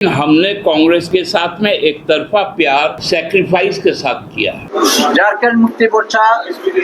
हमने कांग्रेस के साथ में एक तरफा प्यार सैक्रिफाइस के साथ किया है। झारखंड मुक्ति मोर्चा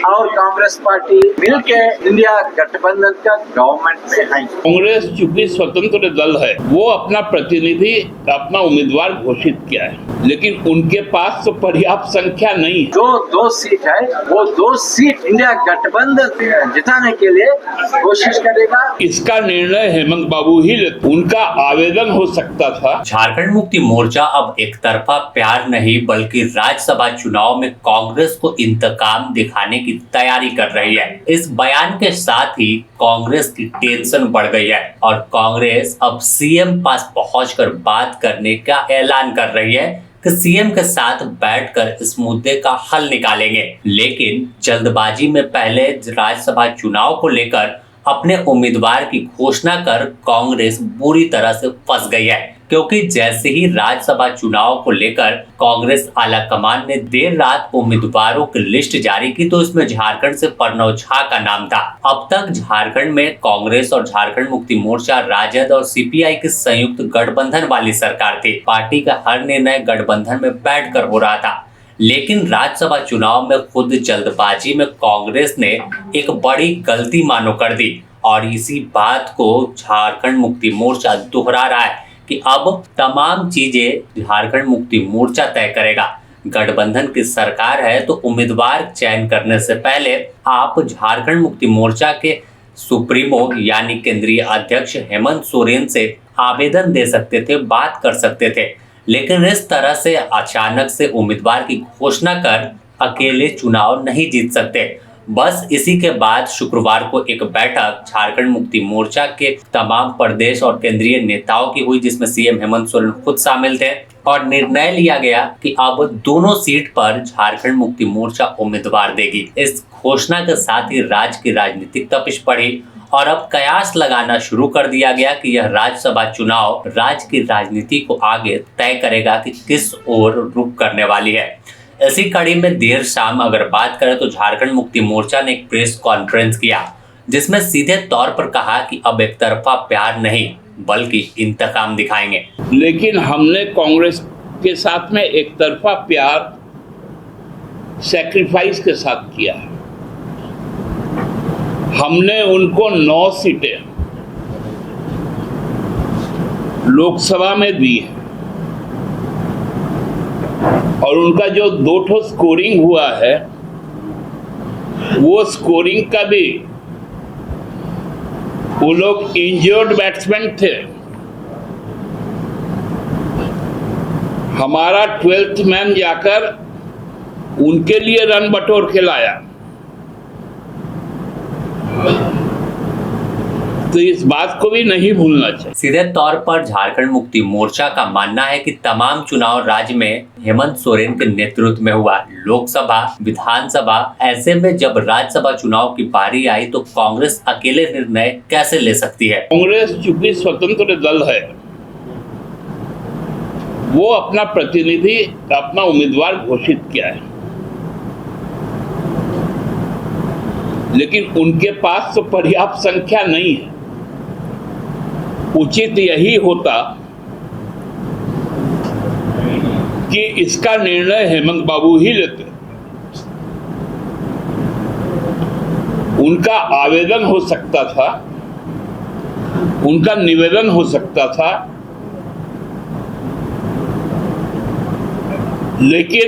और कांग्रेस पार्टी मिलकर इंडिया गठबंधन का गवर्नमेंट में आई। कांग्रेस चूंकि स्वतंत्र दल है, वो अपना प्रतिनिधि, अपना उम्मीदवार घोषित किया है, लेकिन उनके पास तो पर्याप्त संख्या नहीं है। जो 2 सीट है, वो 2 सीट इंडिया गठबंधन जिताने के लिए कोशिश करेगा। इसका निर्णय हेमंत बाबू ही लेते। उनका आवेदन हो सकता था। झारखंड मुक्ति मोर्चा अब एक तरफा प्यार नहीं बल्कि राज्यसभा चुनाव में कांग्रेस को इंतकाम दिखाने की तैयारी कर रही है। इस बयान के साथ ही कांग्रेस की टेंशन बढ़ गई है और कांग्रेस अब सीएम पास पहुंचकर बात करने का ऐलान कर रही है कि सीएम के साथ बैठकर इस मुद्दे का हल निकालेंगे। लेकिन जल्दबाजी में पहले राज्यसभा चुनाव को लेकर अपने उम्मीदवार की घोषणा कर कांग्रेस बुरी तरह से फंस गई है, क्योंकि जैसे ही राज्यसभा चुनाव को लेकर कांग्रेस आला कमान ने देर रात उम्मीदवारों की लिस्ट जारी की तो इसमें झारखंड से प्रणव झा का नाम था। अब तक झारखंड में कांग्रेस और झारखंड मुक्ति मोर्चा, राजद और सीपीआई की संयुक्त गठबंधन वाली सरकार थी। पार्टी का हर निर्णय गठबंधन में बैठकर हो रहा था, लेकिन राज्यसभा चुनाव में खुद जल्दबाजी में कांग्रेस ने एक बड़ी गलती मानो कर दी और इसी बात को झारखंड मुक्ति मोर्चा दोहरा रहा है कि अब तमाम चीजें झारखंड मुक्ति मोर्चा तय करेगा। गठबंधन की सरकार है तो उम्मीदवार चयन करने से पहले आप झारखंड मुक्ति मोर्चा के सुप्रीमो यानी केंद्रीय अध्यक्ष हेमंत सोरेन से आवेदन दे सकते थे, बात कर सकते थे, लेकिन इस तरह से अचानक से उम्मीदवार की घोषणा कर अकेले चुनाव नहीं जीत सकते। बस इसी के बाद शुक्रवार को एक बैठक झारखंड मुक्ति मोर्चा के तमाम प्रदेश और केंद्रीय नेताओं की हुई, जिसमें सीएम हेमंत सोरेन खुद शामिल थे और निर्णय लिया गया कि अब दोनों सीट पर झारखंड मुक्ति मोर्चा उम्मीदवार देगी। इस घोषणा के साथ ही राज्य की राजनीतिक तपिश बढ़ी और अब कयास लगाना शुरू कर दिया गया कि यह राज्यसभा चुनाव राज्य की राजनीति को आगे तय करेगा कि किस ओर रुख करने वाली है। इसी कड़ी में देर शाम अगर बात करें तो झारखंड मुक्ति मोर्चा ने एक प्रेस कॉन्फ्रेंस किया, जिसमें सीधे तौर पर कहा कि अब एक तरफा प्यार नहीं बल्कि इंतकाम दिखाएंगे। लेकिन हमने कांग्रेस के साथ में एक तरफा प्यार सैक्रिफाइस के साथ किया है। हमने उनको 9 सीटें लोकसभा में दी है और उनका जो 2 स्कोरिंग हुआ है, वो स्कोरिंग का भी वो लोग इंजर्ड बैट्समैन थे। हमारा 12th मैन जाकर उनके लिए रन बटोर के लाया। तो इस बात को भी नहीं भूलना चाहिए। सीधे तौर पर झारखंड मुक्ति मोर्चा का मानना है कि तमाम चुनाव राज्य में हेमंत सोरेन के नेतृत्व में हुआ, लोकसभा, विधानसभा। ऐसे में जब राज्यसभा चुनाव की बारी आई तो कांग्रेस अकेले निर्णय कैसे ले सकती है? कांग्रेस चूंकि स्वतंत्र दल है, वो अपना प्रतिनिधि, अपना उम्मीदवार घोषित किया है, लेकिन उनके पास तो पर्याप्त संख्या नहीं है। उचित यही होता कि इसका निर्णय हेमंत बाबू ही लेते। उनका आवेदन हो सकता था, उनका निवेदन हो सकता था, लेकिन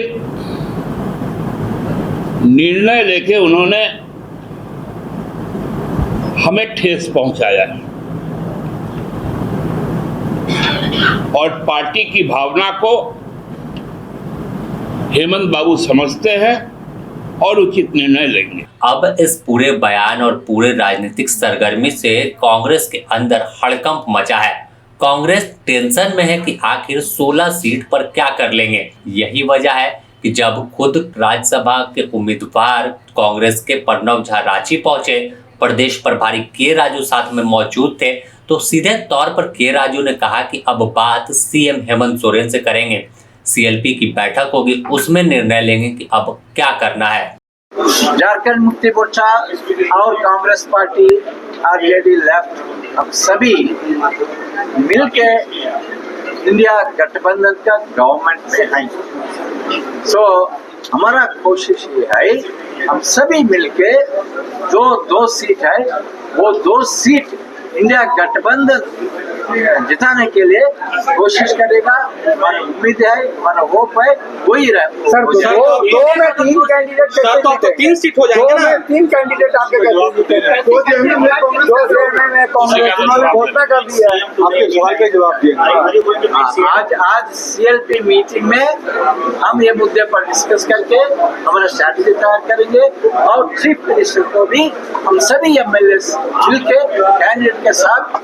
निर्णय लेके उन्होंने हमें ठेस पहुंचाया है और पार्टी की भावना को हेमंत बाबू समझते हैं और उचित निर्णय लेंगे। अब इस पूरे बयान और पूरे राजनीतिक सरगर्मी से कांग्रेस के अंदर हड़कंप मचा है। कांग्रेस टेंशन में है कि आखिर 16 सीट पर क्या कर लेंगे। यही वजह है कि जब खुद राज्यसभा के उम्मीदवार कांग्रेस के प्रणव झा रांची पहुंचे, प्रदेश प्रभारी के राजू साथ में मौजूद थे, तो सीधे तौर पर के राजू ने कहा कि अब बात सीएम हेमंत सोरेन से करेंगे। सीएलपी की बैठक होगी, उसमें निर्णय लेंगे कि अब क्या करना है। झारखंड मुक्ति मोर्चा और कांग्रेस पार्टी, आरजेडी, लेफ्ट, अब सभी मिलके इंडिया गठबंधन का गवर्नमेंट में है। सो हमारा कोशिश ये है हम सभी मिलके जो 2 सीट है वो 2 सीट इंडिया गठबंधन जिताने के लिए कोशिश करेगा। हमारी उम्मीद है, हमारा होप है वही रहे। सर दो में 3 कैंडिडेट सर तो 3 सीट हो जाएंगे ना। 3 कैंडिडेट आपके कैसे जीतेंगे? 2 जेएमएम में कांग्रेस उन्होंने घोषणा कर दी है। आपके सवाल पे जवाब दिए। आज सीएलपी मीटिंग में हम ये मुद्दे पर डिस्कस करके हमारा स्ट्रैटेजी तैयार करेंगे और चीफ मिनिस्टर को भी हम सभी एमएलए मिलके कैंडिडेट के साथ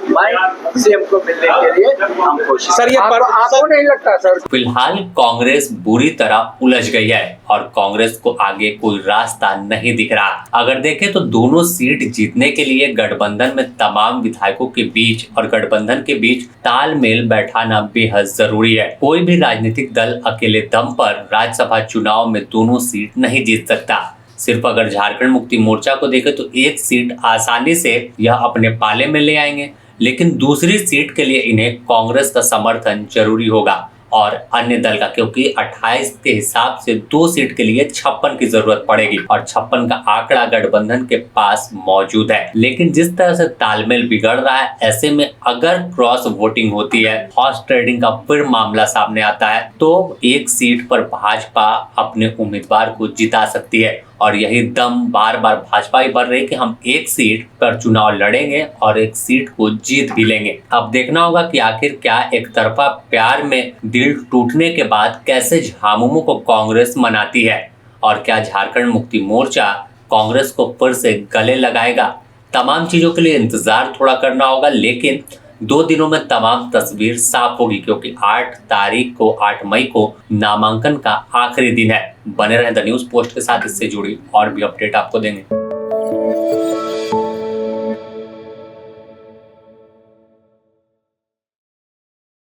सीएम को मिलने के लिए हम कोशिश। सर ये आपको नहीं लगता सर? फिलहाल कांग्रेस बुरी तरह उलझ गई है और कांग्रेस को आगे कोई रास्ता नहीं दिख रहा। अगर देखें तो दोनों सीट जीतने के लिए गठबंधन में तमाम विधायकों के बीच और गठबंधन के बीच तालमेल बैठाना बेहद जरूरी है। कोई भी राजनीतिक दल अकेले दम पर राज्यसभा चुनाव में दोनों सीट नहीं जीत सकता। सिर्फ अगर झारखंड मुक्ति मोर्चा को देखें तो 1 सीट आसानी से यह अपने पाले में ले आएंगे, लेकिन दूसरी सीट के लिए इन्हें कांग्रेस का समर्थन जरूरी होगा और अन्य दल का, क्योंकि 28 के हिसाब से 2 सीट के लिए 56 की जरूरत पड़ेगी और 56 का आंकड़ा गठबंधन के पास मौजूद है। लेकिन जिस तरह से तालमेल बिगड़ रहा है, ऐसे में अगर क्रॉस वोटिंग होती है, हॉर्स ट्रेडिंग का फिर मामला सामने आता है, तो 1 सीट पर भाजपा अपने उम्मीदवार को जिता सकती है और यही दम बार बार भाजपा ही भर रही कि हम 1 सीट पर चुनाव लड़ेंगे और 1 सीट को जीत भी लेंगे। अब देखना होगा कि आखिर क्या एक तरफा प्यार में दिल टूटने के बाद कैसे झामुमो को कांग्रेस मनाती है और क्या झारखंड मुक्ति मोर्चा कांग्रेस को फिर से गले लगाएगा। तमाम चीजों के लिए इंतजार थोड़ा करना होगा, लेकिन 2 दिनों में तमाम तस्वीर साफ होगी, क्योंकि 8 मई को नामांकन का आखिरी दिन है। बने रहें द न्यूज़ पोस्ट के साथ, इससे जुड़ी और भी अपडेट आपको देंगे।